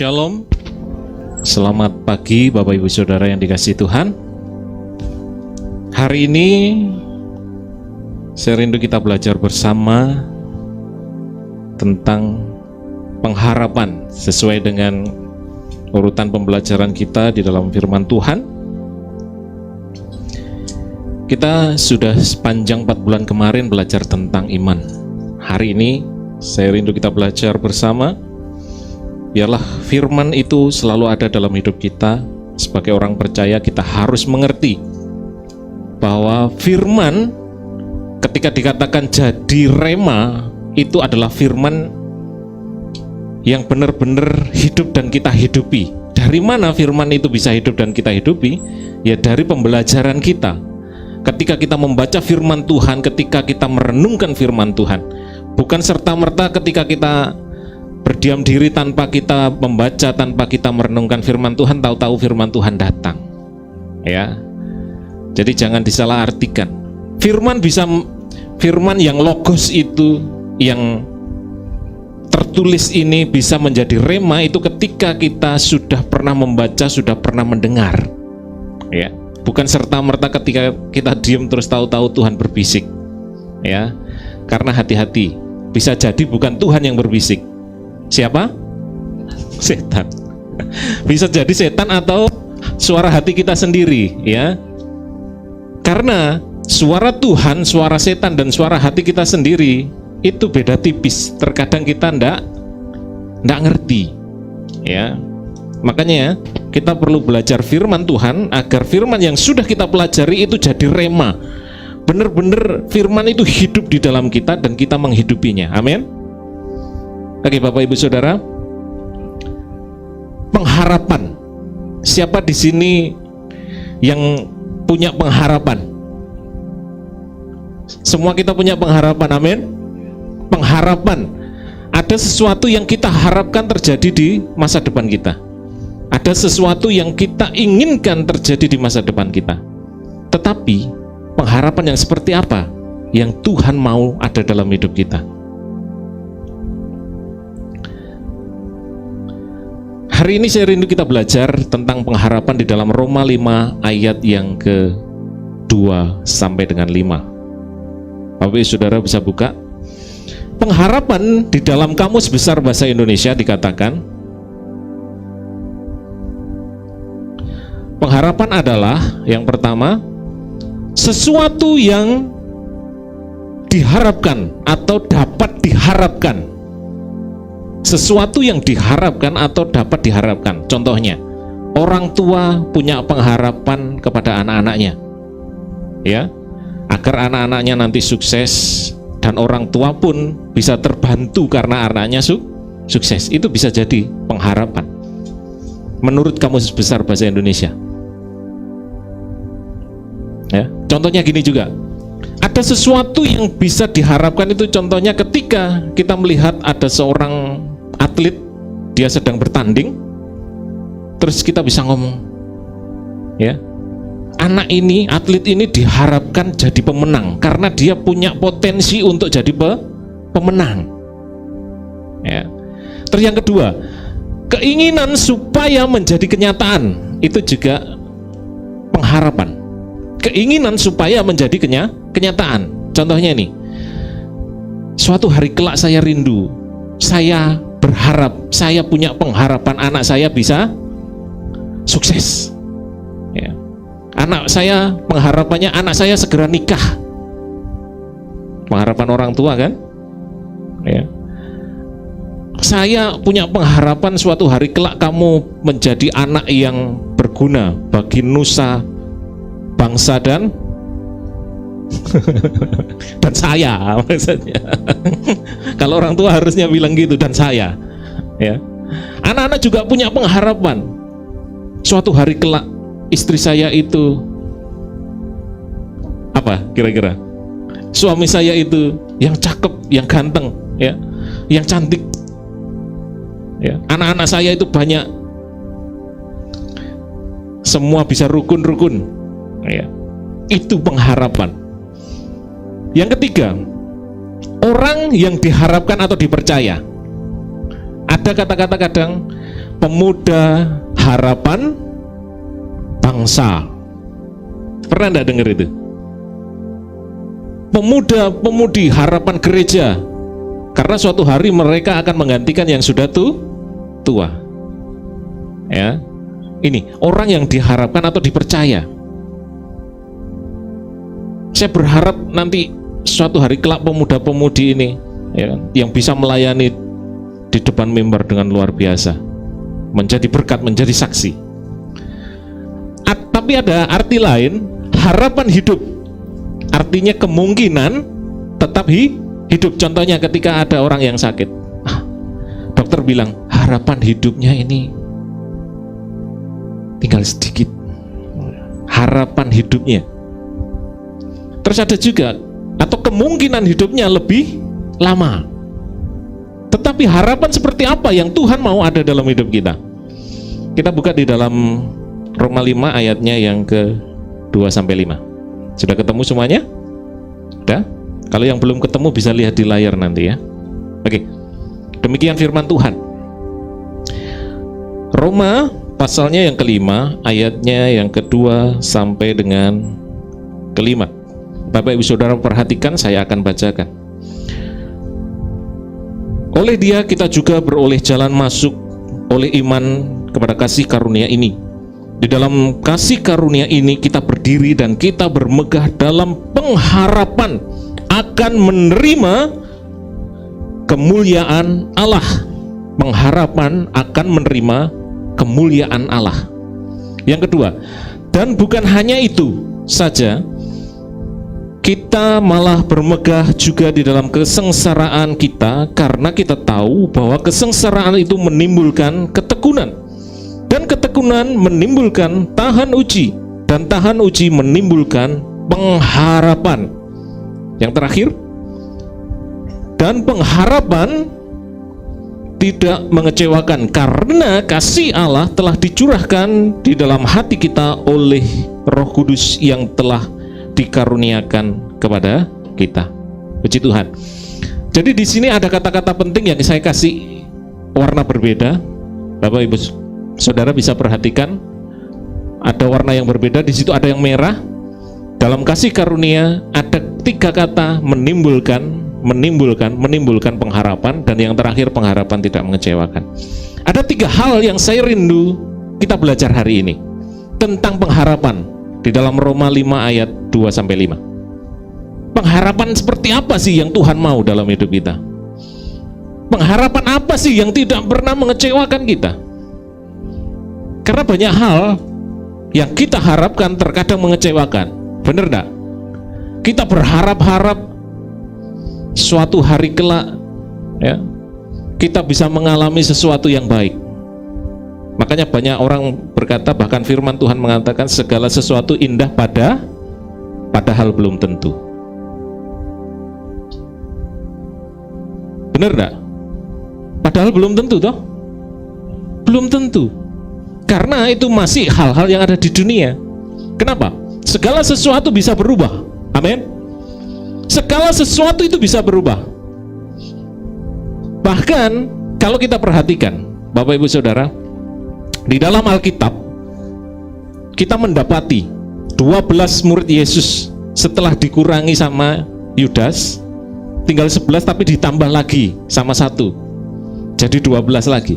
Shalom. Selamat pagi Bapak Ibu Saudara yang dikasihi Tuhan. Hari ini saya rindu kita belajar bersama tentang pengharapan sesuai dengan urutan pembelajaran kita di dalam firman Tuhan. Kita sudah sepanjang 4 bulan kemarin belajar tentang iman. Hari ini saya rindu kita belajar bersama. Biarlah firman itu selalu ada dalam hidup kita. Sebagai orang percaya kita harus mengerti bahwa firman ketika dikatakan jadi rema, itu adalah firman yang benar-benar hidup dan kita hidupi. Dari mana firman itu bisa hidup dan kita hidupi? Ya dari pembelajaran kita. Ketika kita membaca firman Tuhan, ketika kita merenungkan firman Tuhan. Bukan serta-merta ketika kita berdiam diri tanpa kita membaca, tanpa kita merenungkan firman Tuhan, tahu-tahu firman Tuhan datang. Ya. Jadi jangan disalahartikan. Firman yang logos itu, yang tertulis ini bisa menjadi rema itu ketika kita sudah pernah membaca, sudah pernah mendengar. Ya. Bukan serta-merta ketika kita diam terus tahu-tahu Tuhan berbisik. Ya. Karena hati-hati, bisa jadi bukan Tuhan yang berbisik. Siapa? Setan. Bisa jadi setan atau suara hati kita sendiri, ya. Karena suara Tuhan, suara setan dan suara hati kita sendiri itu beda tipis. Terkadang kita enggak ngerti, ya. Makanya kita perlu belajar firman Tuhan agar firman yang sudah kita pelajari itu jadi rema. Benar-benar firman itu hidup di dalam kita dan kita menghidupinya. Amin. Oke Bapak Ibu Saudara, pengharapan. Siapa di sini yang punya pengharapan? Semua kita punya pengharapan, amin. Pengharapan, ada sesuatu yang kita harapkan terjadi di masa depan kita. Ada sesuatu yang kita inginkan terjadi di masa depan kita. Tetapi pengharapan yang seperti apa yang Tuhan mau ada dalam hidup kita? Hari ini saya rindu kita belajar tentang pengharapan di dalam Roma 5 ayat yang ke-2 sampai dengan 5. Bapak Ibu Saudara bisa buka. Pengharapan di dalam Kamus Besar Bahasa Indonesia dikatakan, pengharapan adalah yang pertama, sesuatu yang diharapkan atau dapat diharapkan. Sesuatu yang diharapkan atau dapat diharapkan. Contohnya, orang tua punya pengharapan kepada anak-anaknya, ya, agar anak-anaknya nanti sukses, dan orang tua pun bisa terbantu karena anaknya sukses. Itu bisa jadi pengharapan menurut Kamus Besar Bahasa Indonesia. Ya, contohnya gini juga. Ada sesuatu yang bisa diharapkan itu, contohnya ketika kita melihat ada seorang atlet, dia sedang bertanding, terus kita bisa ngomong, ya, anak ini, atlet ini diharapkan jadi pemenang karena dia punya potensi untuk jadi pemenang. Ya. Terus yang kedua, keinginan supaya menjadi kenyataan, itu juga pengharapan. Keinginan supaya menjadi kenyataan. Contohnya nih, suatu hari kelak saya rindu, saya berharap, saya punya pengharapan anak saya bisa sukses. Ya. Anak saya, pengharapannya anak saya segera nikah. Pengharapan orang tua kan? Ya. Saya punya pengharapan suatu hari kelak kamu menjadi anak yang berguna bagi nusa, bangsa dan saya maksudnya. Kalau orang tua harusnya bilang gitu, dan saya, ya. Anak-anak juga punya pengharapan suatu hari kelak istri saya itu apa kira-kira, suami saya itu yang cakep, yang ganteng, ya, yang cantik, ya. Anak-anak saya itu banyak, semua bisa rukun-rukun, ya. Itu pengharapan. Yang ketiga, orang yang diharapkan atau dipercaya. Ada kata-kata kadang pemuda harapan bangsa. Pernah enggak dengar itu? Pemuda-pemudi harapan gereja. Karena suatu hari mereka akan menggantikan yang sudah tua. Ya. Ini orang yang diharapkan atau dipercaya. Saya berharap nanti suatu hari kelak pemuda-pemudi ini, ya, yang bisa melayani di depan mimbar dengan luar biasa, menjadi berkat, menjadi saksi. Tapi ada arti lain, harapan hidup. Artinya kemungkinan tetap hidup. Contohnya ketika ada orang yang sakit, dokter bilang harapan hidupnya ini tinggal sedikit. Harapan hidupnya. Terus ada juga, atau kemungkinan hidupnya lebih lama. Tetapi harapan seperti apa yang Tuhan mau ada dalam hidup kita? Kita buka di dalam Roma 5 ayatnya yang ke-2-5. Sudah ketemu semuanya? Sudah? Kalau yang belum ketemu bisa lihat di layar nanti ya. Oke. Demikian firman Tuhan. Roma pasalnya yang kelima, ayatnya yang kedua sampai dengan kelima. Bapak Ibu Saudara perhatikan, saya akan bacakan. Oleh Dia kita juga beroleh jalan masuk oleh iman kepada kasih karunia ini. Di dalam kasih karunia ini kita berdiri dan kita bermegah dalam pengharapan akan menerima kemuliaan Allah. Pengharapan akan menerima kemuliaan Allah. Yang kedua, dan bukan hanya itu saja, kita malah bermegah juga di dalam kesengsaraan kita, karena kita tahu bahwa kesengsaraan itu menimbulkan ketekunan, dan ketekunan menimbulkan tahan uji, dan tahan uji menimbulkan pengharapan. Yang terakhir, dan pengharapan tidak mengecewakan, karena kasih Allah telah dicurahkan di dalam hati kita oleh Roh Kudus yang telah dikaruniakan kepada kita. Puji Tuhan. Jadi di sini ada kata-kata penting yang saya kasih warna berbeda. Bapak Ibu Saudara bisa perhatikan, ada warna yang berbeda. Di situ ada yang merah. Dalam kasih karunia ada 3 kata menimbulkan pengharapan, dan yang terakhir pengharapan tidak mengecewakan. Ada 3 hal yang saya rindu kita belajar hari ini tentang pengharapan di dalam Roma 5 ayat 2-5. Pengharapan seperti apa sih yang Tuhan mau dalam hidup kita? Pengharapan apa sih yang tidak pernah mengecewakan kita? Karena banyak hal yang kita harapkan terkadang mengecewakan. Benar enggak? Kita berharap-harap suatu hari kelak, ya, kita bisa mengalami sesuatu yang baik. Makanya banyak orang berkata, bahkan firman Tuhan mengatakan segala sesuatu indah padahal belum tentu. Benar enggak? Padahal belum tentu toh? Belum tentu. Karena itu masih hal-hal yang ada di dunia. Kenapa? Segala sesuatu bisa berubah. Amin. Segala sesuatu itu bisa berubah. Bahkan kalau kita perhatikan, Bapak Ibu Saudara, di dalam Alkitab kita mendapati 12 murid Yesus setelah dikurangi sama Yudas, tinggal 11 tapi ditambah lagi sama 1, jadi 12 lagi.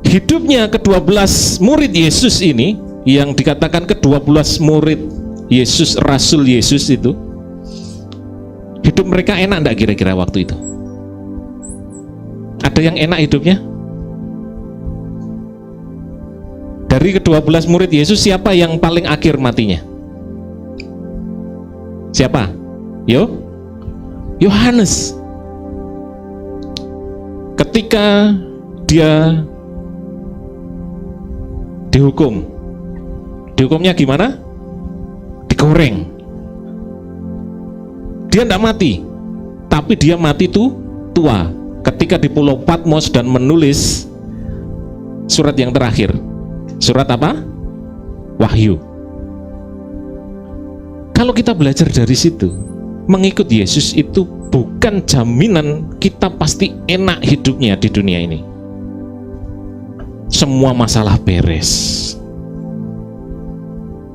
Hidupnya ke-12 murid Yesus ini, yang dikatakan ke-12 murid Yesus, Rasul Yesus itu, hidup mereka enak enggak kira-kira waktu itu? Ada yang enak hidupnya? Dari ke-12 murid Yesus, siapa yang paling akhir matinya? Siapa? Yohanes. Ketika dia dihukumnya gimana? Digoreng. Dia tidak mati, tapi dia mati tua ketika di Pulau Patmos dan menulis surat yang terakhir. Surat apa? Wahyu. Kalau kita belajar dari situ, mengikut Yesus itu bukan jaminan kita pasti enak hidupnya di dunia ini. semua masalah beres.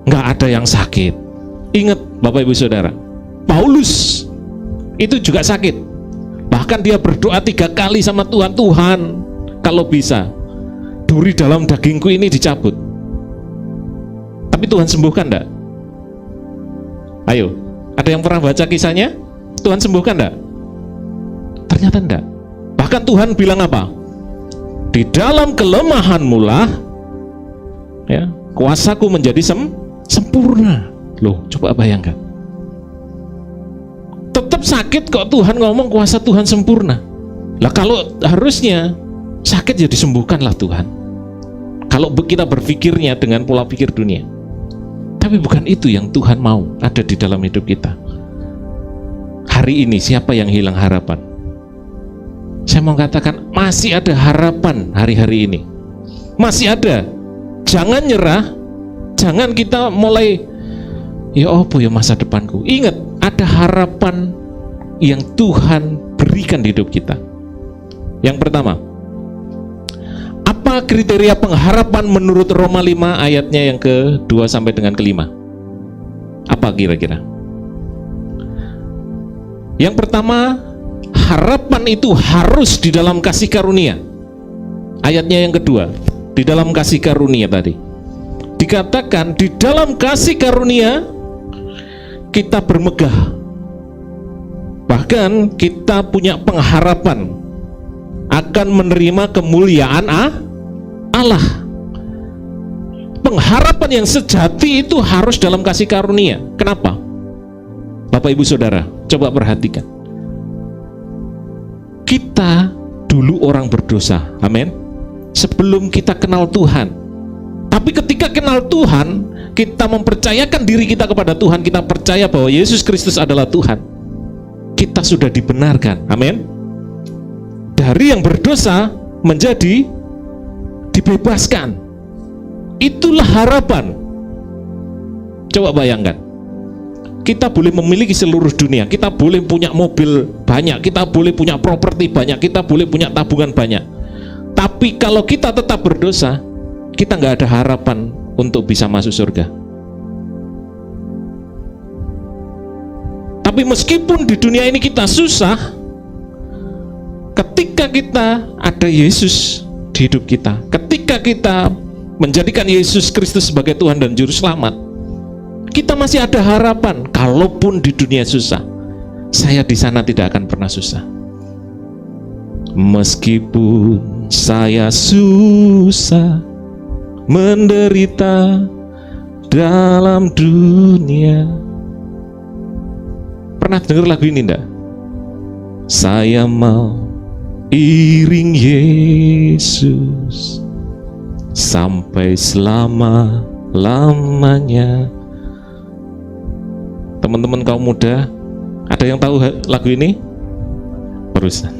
Nggak ada yang sakit. Ingat Bapak Ibu Saudara, Paulus itu juga sakit. Bahkan dia berdoa 3 kali sama Tuhan, Tuhan kalau bisa duri dalam dagingku ini dicabut. Tapi Tuhan sembuhkan enggak? Ayo, ada yang pernah baca kisahnya? Tuhan sembuhkan enggak? Ternyata enggak. Bahkan Tuhan bilang apa? Di dalam kelemahanmu lah ya, kuasaku menjadi sempurna. Loh, coba bayangkan. Tetap sakit kok Tuhan ngomong kuasa Tuhan sempurna. Lah kalau harusnya sakit ya disembuhkanlah Tuhan. Kalau kita berpikirnya dengan pola pikir dunia. Tapi bukan itu yang Tuhan mau ada di dalam hidup kita. Hari ini siapa yang hilang harapan? Saya mau katakan masih ada harapan hari-hari ini. Masih ada. Jangan nyerah. Jangan kita mulai ya apa ya masa depanku. Ingat, ada harapan yang Tuhan berikan di hidup kita. Yang pertama, apa kriteria pengharapan menurut Roma 5 ayatnya yang ke-2 sampai dengan ke-5? Apa kira-kira? Yang pertama, harapan itu harus di dalam kasih karunia. Ayatnya yang kedua, di dalam kasih karunia tadi. Dikatakan di dalam kasih karunia kita bermegah. Bahkan kita punya pengharapan akan menerima kemuliaan Allah. Pengharapan yang sejati itu harus dalam kasih karunia. Kenapa? Bapak Ibu Saudara, coba perhatikan. Kita dulu orang berdosa, amin. Sebelum kita kenal Tuhan. Tapi ketika kenal Tuhan, kita mempercayakan diri kita kepada Tuhan, kita percaya bahwa Yesus Kristus adalah Tuhan. Kita sudah dibenarkan, amin. Dari yang berdosa menjadi dibebaskan. Itulah harapan. Coba bayangkan. Kita boleh memiliki seluruh dunia, kita boleh punya mobil banyak, kita boleh punya properti banyak, kita boleh punya tabungan banyak. Tapi kalau kita tetap berdosa, kita nggak ada harapan untuk bisa masuk surga. Tapi meskipun di dunia ini kita susah, ketika kita ada Yesus di hidup kita, ketika kita menjadikan Yesus Kristus sebagai Tuhan dan Juru Selamat, kita masih ada harapan. Kalaupun di dunia susah, saya di sana tidak akan pernah susah. Meskipun saya susah, menderita dalam dunia. Pernah dengar lagu ini enggak? Saya mau iring Yesus sampai selama-lamanya. Teman-teman kaum muda, ada yang tahu lagu ini? Barusan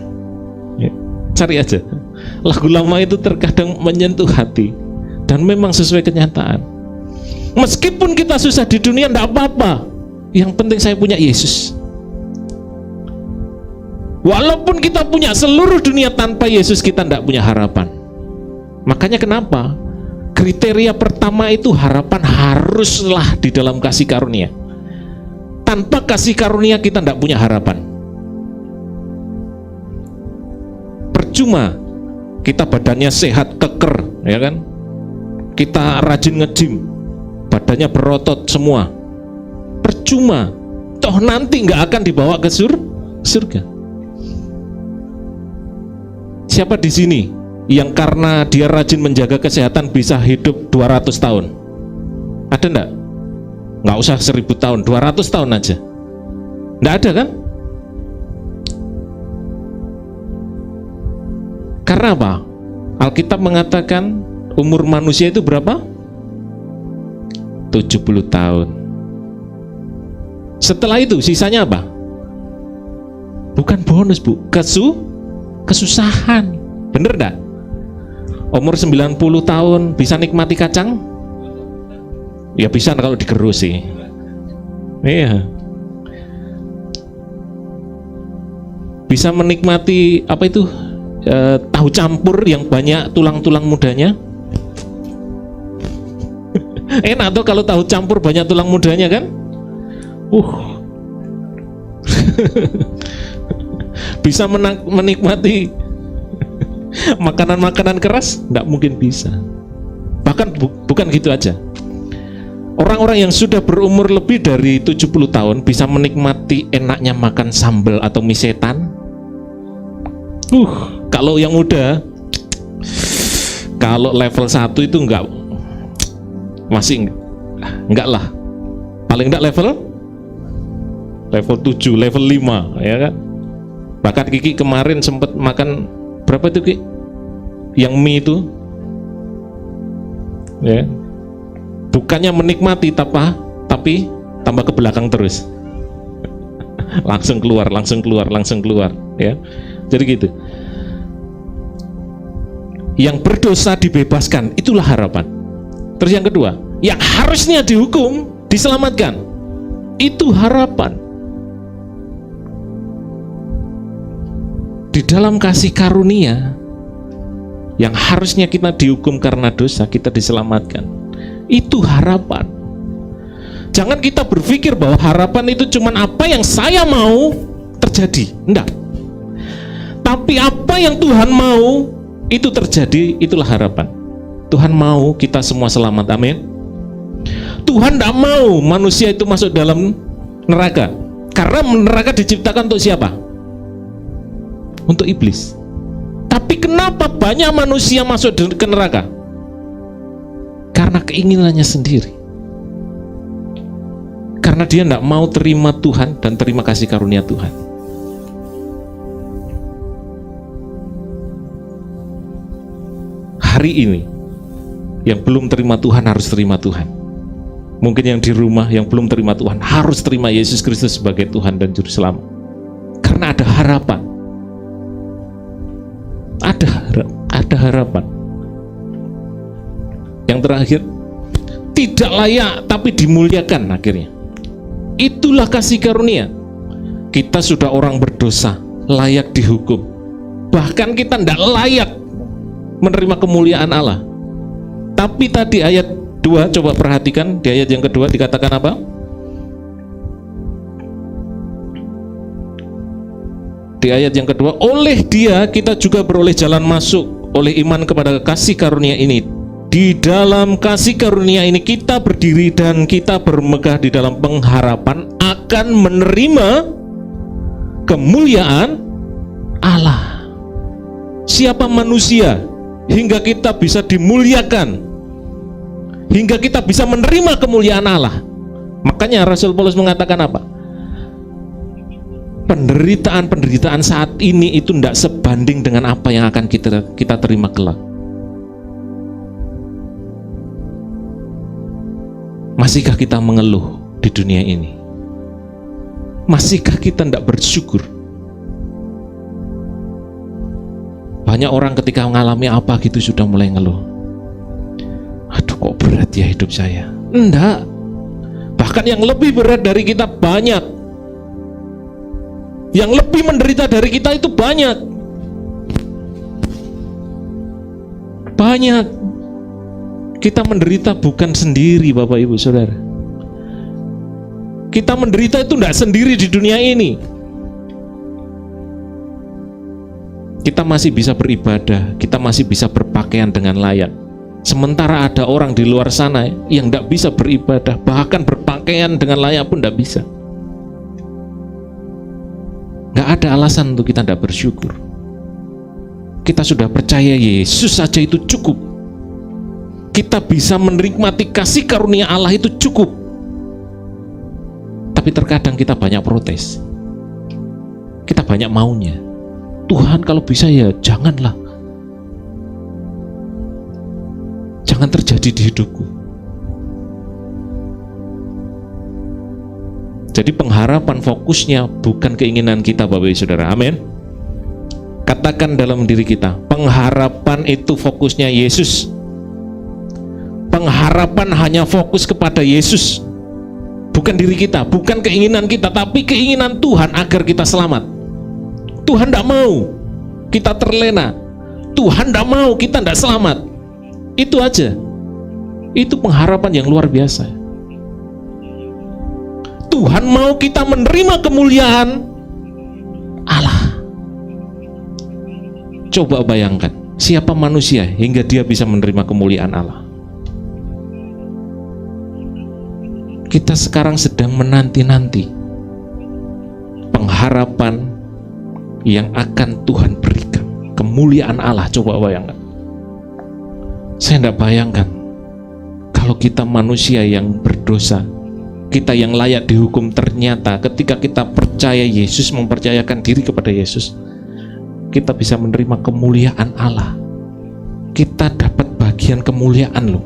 ya, cari aja. Lagu lama itu terkadang menyentuh hati dan memang sesuai kenyataan. Meskipun kita susah di dunia, enggak apa-apa. Yang penting saya punya Yesus. Walaupun kita punya seluruh dunia, tanpa Yesus kita enggak punya harapan. Makanya kenapa? Kriteria pertama itu harapan haruslah di dalam kasih karunia. Tanpa kasih karunia kita tidak punya harapan. Percuma kita badannya sehat, keker, ya kan? Kita rajin nge-gym, badannya berotot semua. Percuma, toh nanti nggak akan dibawa ke surga. Siapa di sini yang karena dia rajin menjaga kesehatan bisa hidup 200 tahun? Ada enggak? Nggak usah 1000 tahun, 200 tahun aja. Nggak ada kan? Karena apa? Alkitab mengatakan umur manusia itu berapa? 70 tahun. Setelah itu sisanya apa? Bukan bonus, Bu. Kesusahan. Bener enggak? Umur 90 tahun bisa nikmati kacang? Ya bisa kalau digerus sih. Iya. Bisa menikmati apa itu tahu campur yang banyak tulang-tulang mudanya? Enak tuh kalau tahu campur banyak tulang mudanya kan? Bisa menikmati makanan-makanan keras? Nggak mungkin bisa. Bahkan bukan gitu aja. Orang-orang yang sudah berumur lebih dari 70 tahun bisa menikmati enaknya makan sambal atau mie setan. Kalau yang muda, kalau level 1 itu masih enggak lah. Paling enggak level 7, level 5, ya kan? Bahkan Kiki kemarin sempat makan berapa itu, Ki? Yang mie itu. Ya. Bukannya menikmati tapi tambah ke belakang terus. langsung keluar, ya. Jadi gitu. Yang berdosa dibebaskan, itulah harapan. Terus yang kedua, yang harusnya dihukum diselamatkan, itu harapan. Di dalam kasih karunia, yang harusnya kita dihukum karena dosa, kita diselamatkan, itu harapan. Jangan kita berpikir bahwa harapan itu cuma apa yang saya mau terjadi, enggak. Tapi apa yang Tuhan mau itu terjadi, itulah harapan. Tuhan mau kita semua selamat, amin. Tuhan tidak mau manusia itu masuk dalam neraka, karena neraka diciptakan untuk siapa? Untuk iblis. Tapi kenapa banyak manusia masuk ke neraka? Karena keinginannya sendiri. Karena dia tidak mau terima Tuhan dan terima kasih karunia Tuhan. Hari ini yang belum terima Tuhan harus terima Tuhan. Mungkin yang di rumah yang belum terima Tuhan harus terima Yesus Kristus sebagai Tuhan dan Juru Selamat. Karena ada harapan. Ada harapan. Yang terakhir, tidak layak tapi dimuliakan akhirnya. Itulah kasih karunia. Kita sudah orang berdosa, layak dihukum. Bahkan kita tidak layak menerima kemuliaan Allah. Tapi tadi ayat 2, coba perhatikan di ayat yang kedua dikatakan apa? Di ayat yang kedua, oleh Dia kita juga beroleh jalan masuk oleh iman kepada kasih karunia ini. Di dalam kasih karunia ini kita berdiri dan kita bermegah di dalam pengharapan akan menerima kemuliaan Allah. Siapa manusia hingga kita bisa dimuliakan, hingga kita bisa menerima kemuliaan Allah? Makanya Rasul Paulus mengatakan apa? Penderitaan saat ini itu tidak sebanding dengan apa yang akan kita terima kelak. Masihkah kita mengeluh di dunia ini? Masihkah kita tidak bersyukur? Banyak orang ketika mengalami apa gitu sudah mulai ngeluh. Aduh, kok berat ya hidup saya. Enggak. Bahkan yang lebih berat dari kita banyak. Yang lebih menderita dari kita itu banyak. Banyak. Kita menderita bukan sendiri, Bapak Ibu Saudara. Kita menderita itu tidak sendiri di dunia ini. Kita masih bisa beribadah, kita masih bisa berpakaian dengan layak. Sementara ada orang di luar sana yang tidak bisa beribadah, bahkan berpakaian dengan layak pun tidak bisa. Gak ada alasan untuk kita tidak bersyukur. Kita sudah percaya Yesus saja itu cukup. Kita bisa menikmati kasih karunia Allah itu cukup. Tapi terkadang kita banyak protes. Kita banyak maunya. Tuhan kalau bisa ya janganlah. Jangan terjadi di hidupku. Jadi pengharapan fokusnya bukan keinginan kita, Bapak Ibu Saudara. Amin. Katakan dalam diri kita, pengharapan itu fokusnya Yesus. Pengharapan hanya fokus kepada Yesus. Bukan diri kita, bukan keinginan kita, tapi keinginan Tuhan agar kita selamat. Tuhan tidak mau kita terlena. Tuhan tidak mau kita tidak selamat. Itu aja. Itu pengharapan yang luar biasa. Tuhan mau kita menerima kemuliaan Allah. Coba bayangkan, siapa manusia hingga dia bisa menerima kemuliaan Allah? Kita sekarang sedang menanti-nanti pengharapan yang akan Tuhan berikan, kemuliaan Allah. Coba bayangkan. Saya tidak bayangkan kalau kita manusia yang berdosa, kita yang layak dihukum, ternyata ketika kita percaya Yesus, mempercayakan diri kepada Yesus, kita bisa menerima kemuliaan Allah. Kita dapat bagian kemuliaan loh.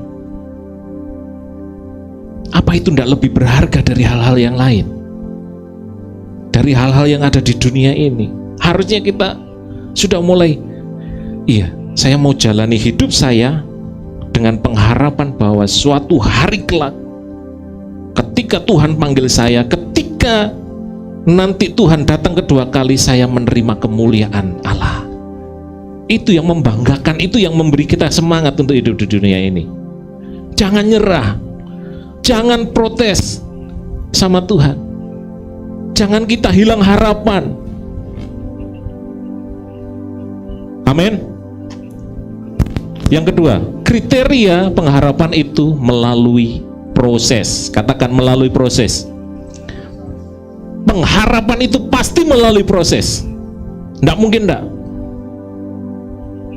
Apa itu tidak lebih berharga dari hal-hal yang lain? Dari hal-hal yang ada di dunia ini. Harusnya kita sudah mulai, iya, saya mau jalani hidup saya dengan pengharapan bahwa suatu hari kelak, ketika Tuhan panggil saya, ketika nanti Tuhan datang kedua kali, saya menerima kemuliaan Allah. Itu yang membanggakan, itu yang memberi kita semangat untuk hidup di dunia ini. Jangan nyerah, jangan protes sama Tuhan, jangan kita hilang harapan. Amin. Yang kedua, kriteria pengharapan itu melalui proses. Katakan melalui proses. Pengharapan itu pasti melalui proses. Tidak mungkin tidak.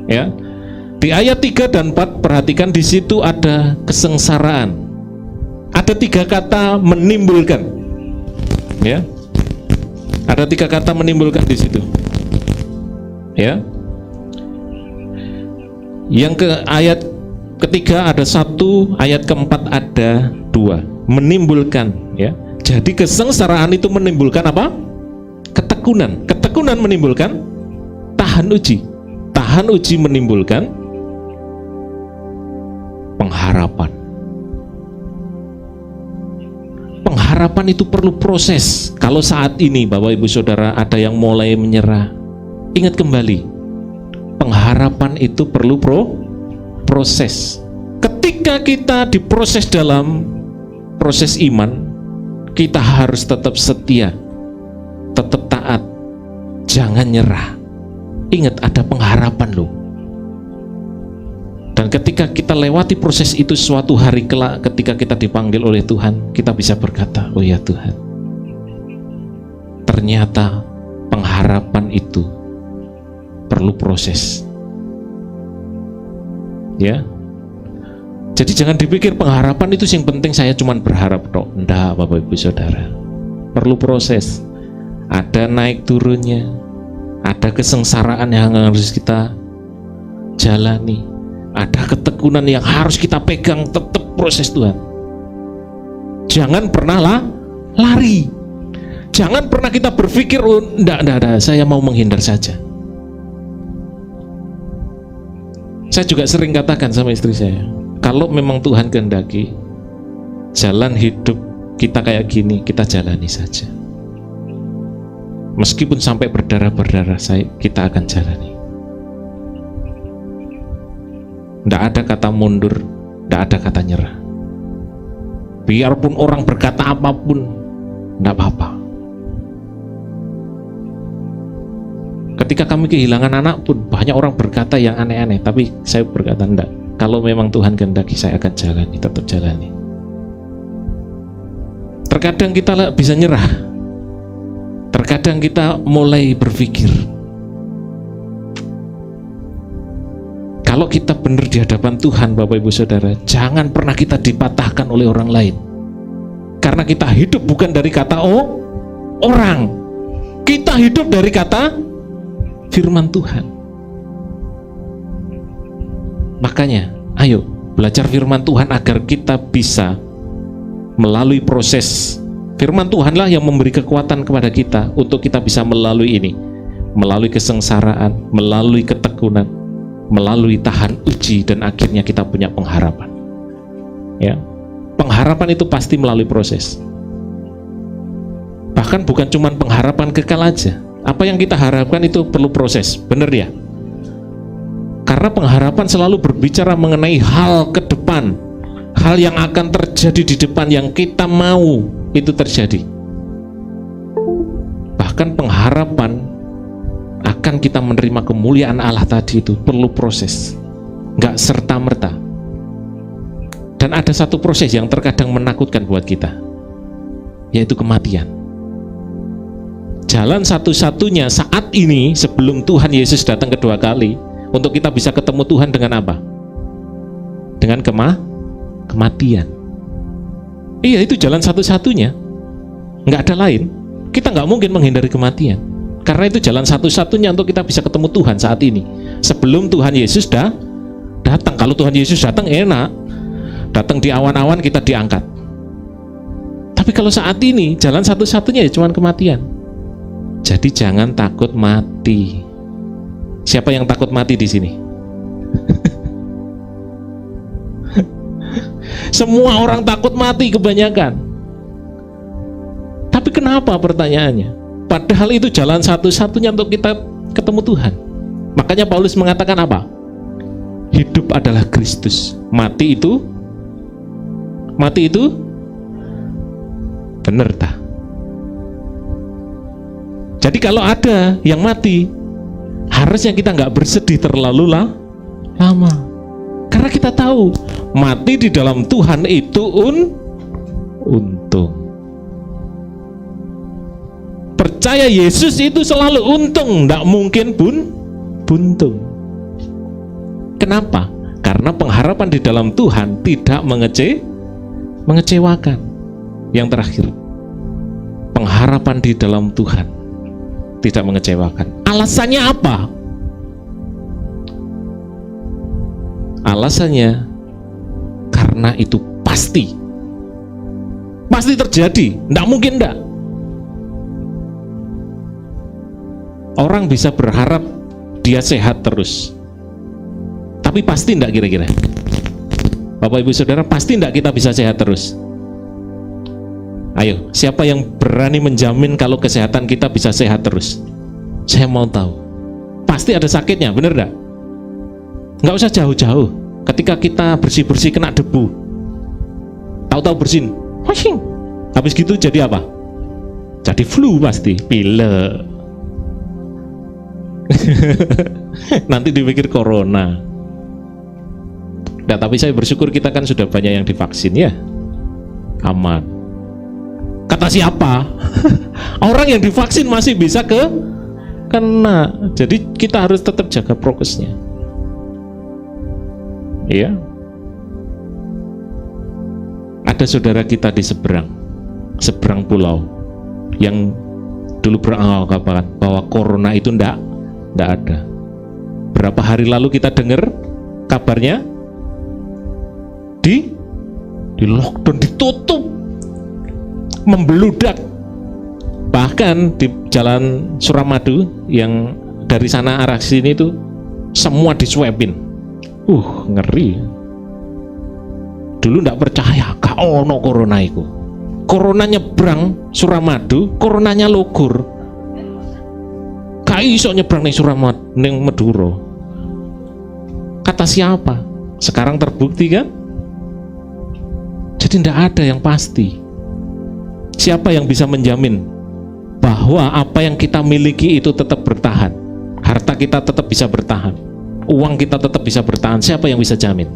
Ya. Di ayat 3 dan 4 perhatikan, di situ ada kesengsaraan. Ada 3 kata menimbulkan. Ya. Ada 3 kata menimbulkan di situ. Ya. Yang ke ayat ketiga ada 1, ayat keempat ada 2. Menimbulkan, ya. Jadi kesengsaraan itu menimbulkan apa? Ketekunan. Ketekunan menimbulkan tahan uji. Tahan uji menimbulkan pengharapan. Pengharapan itu perlu proses. Kalau saat ini Bapak Ibu Saudara ada yang mulai menyerah, ingat kembali, pengharapan itu perlu proses. Ketika kita diproses dalam proses iman, kita harus tetap setia, tetap taat, jangan nyerah. Ingat, ada pengharapan loh. Dan ketika kita lewati proses itu, suatu hari kelak ketika kita dipanggil oleh Tuhan, kita bisa berkata, oh ya Tuhan, ternyata pengharapan itu perlu proses. Ya. Jadi jangan dipikir pengharapan itu yang penting saya cuma berharap tok. Enggak, Bapak Ibu Saudara. Perlu proses. Ada naik turunnya. Ada kesengsaraan yang harus kita jalani. Ada ketekunan yang harus kita pegang, tetap proses Tuhan. Jangan pernah lari. Jangan pernah kita berpikir, oh, enggak, saya mau menghindar saja. Saya juga sering katakan sama istri saya, kalau memang Tuhan kehendaki jalan hidup kita kayak gini, kita jalani saja. Meskipun sampai berdarah-berdarah, kita akan jalani. Tidak ada kata mundur, tidak ada kata nyerah. Biarpun orang berkata apapun, tidak apa-apa. Ketika kami kehilangan anak pun banyak orang berkata yang aneh-aneh, tapi saya berkata enggak. Kalau memang Tuhan kehendaki, saya akan jalani, tetap jalani. Terkadang kita bisa nyerah. Terkadang kita mulai berpikir, kalau kita benar di hadapan Tuhan, Bapak Ibu Saudara, jangan pernah kita dipatahkan oleh orang lain. Karena kita hidup bukan dari kata orang. Kita hidup dari kata firman Tuhan. Makanya, ayo belajar firman Tuhan agar kita bisa melalui proses. Firman Tuhanlah yang memberi kekuatan kepada kita untuk kita bisa melalui ini, melalui kesengsaraan, melalui ketekunan, melalui tahan uji, dan akhirnya kita punya pengharapan. Ya, pengharapan itu pasti melalui proses. Bahkan bukan cuma pengharapan kekal aja. Apa yang kita harapkan itu perlu proses, benar ya? Karena pengharapan selalu berbicara mengenai hal ke depan, hal yang akan terjadi di depan yang kita mau itu terjadi. Bahkan pengharapan akan kita menerima kemuliaan Allah tadi itu perlu proses, nggak serta-merta. Dan ada satu proses yang terkadang menakutkan buat kita, yaitu kematian. Jalan satu-satunya saat ini sebelum Tuhan Yesus datang kedua kali untuk kita bisa ketemu Tuhan dengan apa? Dengan kematian. Iya, itu jalan satu-satunya, nggak ada lain. Kita nggak mungkin menghindari kematian, karena itu jalan satu-satunya untuk kita bisa ketemu Tuhan saat ini sebelum Tuhan Yesus datang. Kalau Tuhan Yesus datang enak, datang di awan-awan kita diangkat. Tapi kalau saat ini jalan satu-satunya ya cuma kematian. Jadi jangan takut mati. Siapa yang takut mati di sini? Semua orang takut mati kebanyakan. Tapi kenapa pertanyaannya? Padahal itu jalan satu-satunya untuk kita ketemu Tuhan. Makanya Paulus mengatakan apa? Hidup adalah Kristus. Mati itu benar tak? Jadi kalau ada yang mati, harusnya kita nggak bersedih terlalu lama, karena kita tahu mati di dalam Tuhan itu untung. Percaya Yesus itu selalu untung, nggak mungkin buntung. Kenapa? Karena pengharapan di dalam Tuhan tidak mengecewakan. Yang terakhir, pengharapan di dalam Tuhan tidak mengecewakan. Alasannya apa? Alasannya karena itu pasti terjadi, tidak mungkin tidak. Orang bisa berharap dia sehat terus, tapi pasti tidak kira-kira? Bapak Ibu Saudara, pasti tidak kita bisa sehat terus? Ayo, siapa yang berani menjamin kalau kesehatan kita bisa sehat terus? Saya mau tahu. Pasti ada sakitnya, bener gak? Nggak usah jauh-jauh. Ketika kita bersih-bersih kena debu, tahu-tahu bersin, washing. Habis gitu jadi apa? Jadi flu pasti, pilek. Nanti dipikir corona. Nah, tapi saya bersyukur kita kan sudah banyak yang divaksin ya, aman. Kata siapa? Orang yang divaksin masih bisa kena. Jadi kita harus tetap jaga prokesnya. Iya. Ada saudara kita di seberang pulau yang dulu beranggapan bahwa corona itu ndak ada. Berapa hari lalu kita dengar kabarnya di lockdown, ditutup, membeludak. Bahkan di jalan Suramadu yang dari sana arah sini itu semua diswabin. Ngeri. Dulu ndak percaya kau no corona itu. Corona nyebrang Suramadu, coronanya Logor. Gak iso nyebrang ning Suramadu, ning Madura. Kata siapa? Sekarang terbukti kan? Jadi ndak ada yang pasti. Siapa yang bisa menjamin bahwa apa yang kita miliki itu tetap bertahan? Harta kita tetap bisa bertahan, uang kita tetap bisa bertahan. Siapa yang bisa jamin?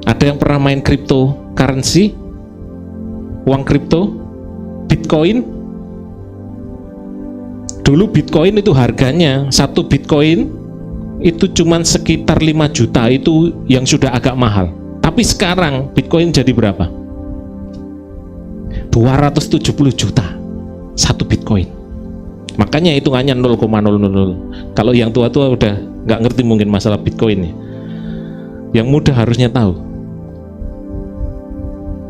Ada yang pernah main cryptocurrency? Uang kripto? Bitcoin? Dulu Bitcoin itu harganya, satu Bitcoin itu cuman sekitar 5 juta, itu yang sudah agak mahal. Tapi sekarang Bitcoin jadi berapa? 270 juta satu Bitcoin. Makanya hitungannya 0,000. Kalau yang tua-tua udah nggak ngerti mungkin masalah Bitcoin ya. Yang muda harusnya tahu.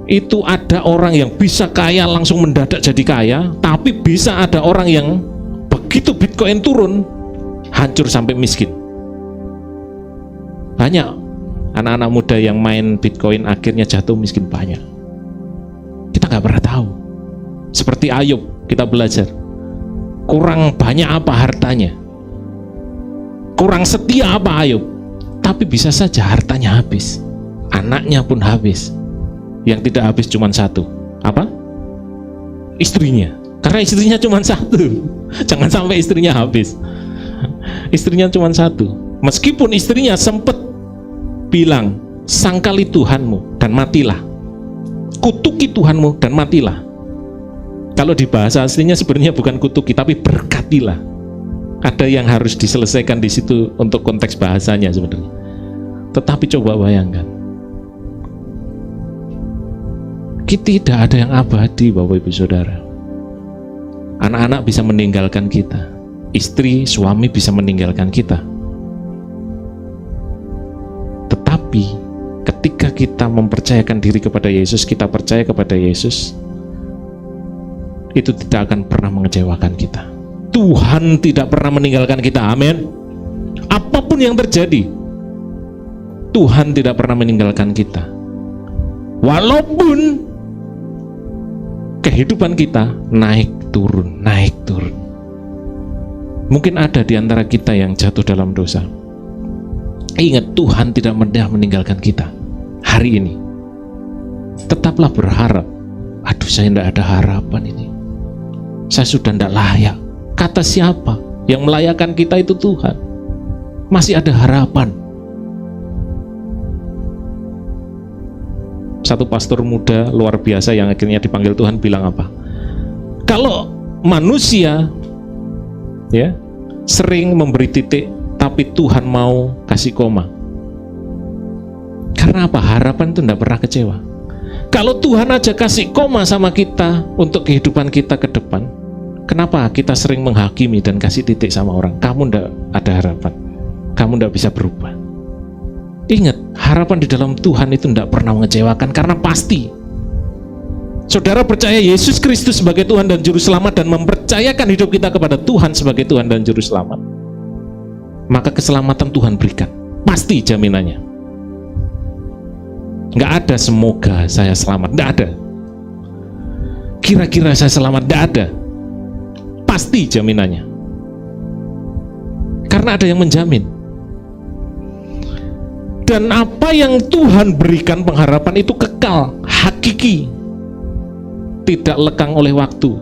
Itu ada orang yang bisa kaya langsung mendadak jadi kaya, tapi bisa ada orang yang begitu Bitcoin turun hancur sampai miskin. Banyak anak-anak muda yang main Bitcoin akhirnya jatuh miskin, banyak. Kita nggak pernah tahu. Seperti Ayub, kita belajar kurang banyak apa hartanya, kurang setia apa Ayub, tapi bisa saja hartanya habis. anaknya pun habis. Yang tidak habis cuma satu. Apa? Istrinya. Karena istrinya cuma satu. Jangan sampai istrinya habis. Istrinya cuma satu. Meskipun istrinya sempat bilang, sangkali Tuhanmu dan matilah, kutuki Tuhanmu dan matilah. Kalau di bahasa aslinya sebenarnya bukan kutuki, tapi berkatilah. Ada yang harus diselesaikan di situ untuk konteks bahasanya sebenarnya. Tetapi coba bayangkan, tidak ada yang abadi, Bapak Ibu Saudara. Anak-anak bisa meninggalkan kita, istri, suami bisa meninggalkan kita. Tetapi ketika kita mempercayakan diri kepada Yesus, kita percaya kepada Yesus, itu tidak akan pernah mengecewakan kita. Tuhan tidak pernah meninggalkan kita, amin. Apapun yang terjadi, Tuhan tidak pernah meninggalkan kita. Walaupun kehidupan kita naik turun. Mungkin ada di antara kita yang jatuh dalam dosa. Ingat, Tuhan tidak pernah meninggalkan kita. Hari ini tetaplah berharap. Aduh, saya tidak ada harapan ini. Saya sudah tidak layak. Kata siapa? Yang melayakkan kita itu Tuhan. Masih ada harapan. Satu pastor muda luar biasa yang akhirnya dipanggil Tuhan bilang apa? Kalau manusia ya sering memberi titik, tapi Tuhan mau kasih koma. Karena apa? Harapan itu tidak pernah kecewa. Kalau Tuhan aja kasih koma sama kita untuk kehidupan kita ke depan, kenapa kita sering menghakimi dan kasih titik sama orang? Kamu tidak ada harapan, kamu tidak bisa berubah. Ingat, harapan di dalam Tuhan itu tidak pernah mengecewakan, karena pasti. Saudara percaya Yesus Kristus sebagai Tuhan dan Juru Selamat dan mempercayakan hidup kita kepada Tuhan sebagai Tuhan dan Juru Selamat, maka keselamatan Tuhan berikan. Pasti jaminannya. Nggak ada semoga saya selamat, nggak ada. Kira-kira saya selamat, nggak ada. Pasti jaminannya. Karena ada yang menjamin. Dan apa yang Tuhan berikan pengharapan itu kekal, hakiki, tidak lekang oleh waktu,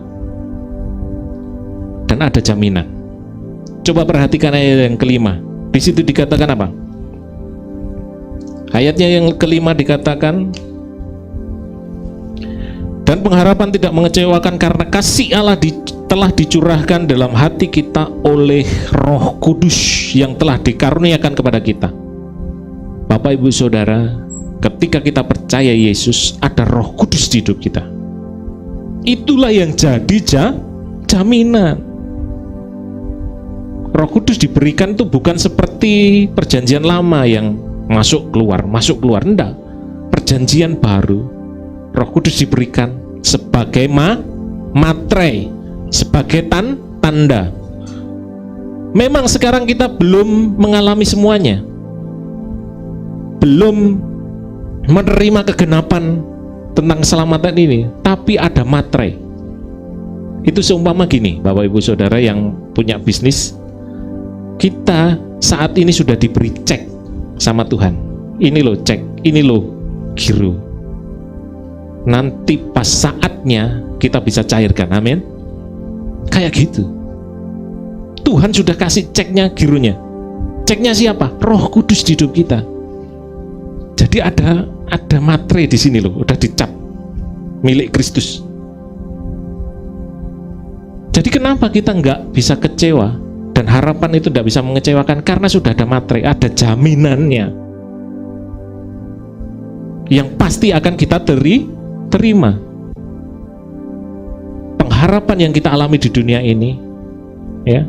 dan ada jaminan. Coba perhatikan ayat yang kelima. Di situ dikatakan apa? Ayatnya yang kelima dikatakan, dan pengharapan tidak mengecewakan karena kasih Allah telah dicurahkan dalam hati kita oleh Roh Kudus yang telah dikaruniakan kepada kita. Bapak Ibu Saudara, ketika kita percaya Yesus, ada Roh Kudus di hidup kita. Itulah yang jadi jaminan. Roh Kudus diberikan itu bukan seperti perjanjian lama yang masuk keluar, enggak. Perjanjian baru, Roh Kudus diberikan sebagai materai, sebagai tanda. Memang sekarang kita belum mengalami semuanya, belum menerima kegenapan tentang keselamatan ini, tapi ada materai. Itu seumpama gini, Bapak Ibu Saudara yang punya bisnis, kita saat ini sudah diberi cek sama Tuhan. Ini loh cek, ini loh giro. Nanti pas saatnya kita bisa cairkan, amin. Kayak gitu. Tuhan sudah kasih ceknya, gironya. Ceknya siapa? Roh Kudus di hidup kita. Jadi ada materai di sini loh, udah dicap milik Kristus. Jadi kenapa kita nggak bisa kecewa dan harapan itu tidak bisa mengecewakan? Karena sudah ada materai, ada jaminannya yang pasti akan kita terima. Pengharapan yang kita alami di dunia ini ya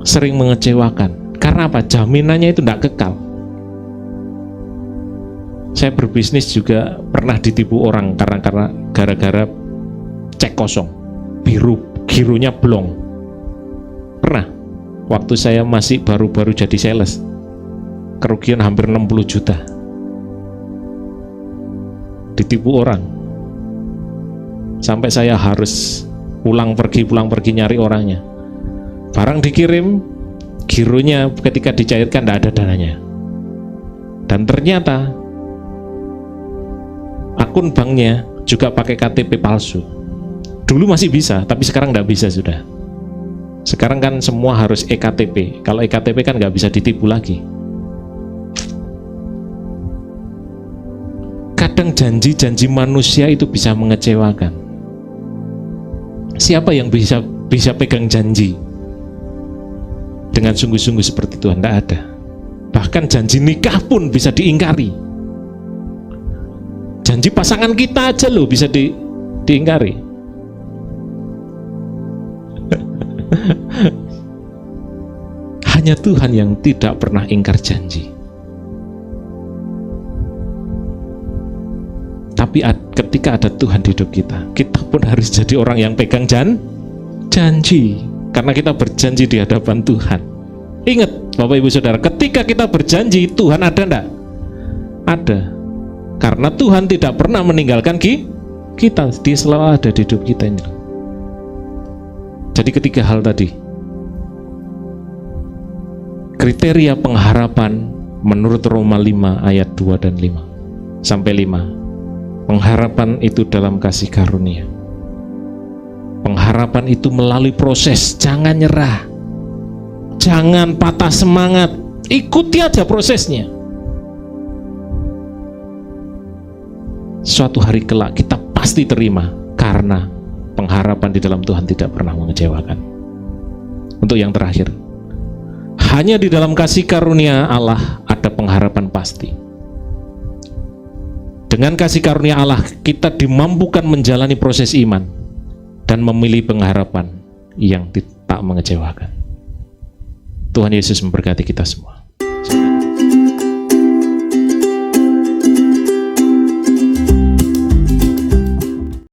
sering mengecewakan. Karena apa? Jaminannya itu tidak kekal. Saya berbisnis juga pernah ditipu orang karena gara-gara cek kosong, gironya blong. Pernah, waktu saya masih baru-baru jadi sales, kerugian hampir 60 juta. Ditipu orang, sampai saya harus pulang pergi nyari orangnya. Barang dikirim, gironya ketika dicairkan tidak ada dananya. Dan ternyata akun banknya juga pakai KTP palsu. Dulu masih bisa, tapi sekarang nggak bisa sudah. Sekarang kan semua harus eKTP. Kalau eKTP kan nggak bisa ditipu lagi. Kadang janji-janji manusia itu bisa mengecewakan. Siapa yang bisa pegang janji dengan sungguh-sungguh seperti Tuhan? Tidak ada. Bahkan janji nikah pun bisa diingkari. Janji pasangan kita aja loh bisa diingkari. Hanya Tuhan yang tidak pernah ingkar janji. Tapi ketika ada Tuhan di hidup kita, kita pun harus jadi orang yang pegang janji. Karena kita berjanji di hadapan Tuhan. Ingat Bapak Ibu Saudara, ketika kita berjanji, Tuhan ada enggak? Ada. Karena Tuhan tidak pernah meninggalkan kita. Dia selalu ada di hidup kita ini. Jadi ketiga hal tadi. Kriteria pengharapan menurut Roma 5 ayat 2 dan 5 sampai 5. Pengharapan itu dalam kasih karunia. Pengharapan itu melalui proses. Jangan nyerah, jangan patah semangat, ikuti aja prosesnya. Suatu hari kelak kita pasti terima, karena pengharapan di dalam Tuhan tidak pernah mengecewakan. Untuk yang terakhir, hanya di dalam kasih karunia Allah ada pengharapan pasti. Dengan kasih karunia Allah, kita dimampukan menjalani proses iman dan memilih pengharapan yang tak mengecewakan. Tuhan Yesus memberkati kita semua.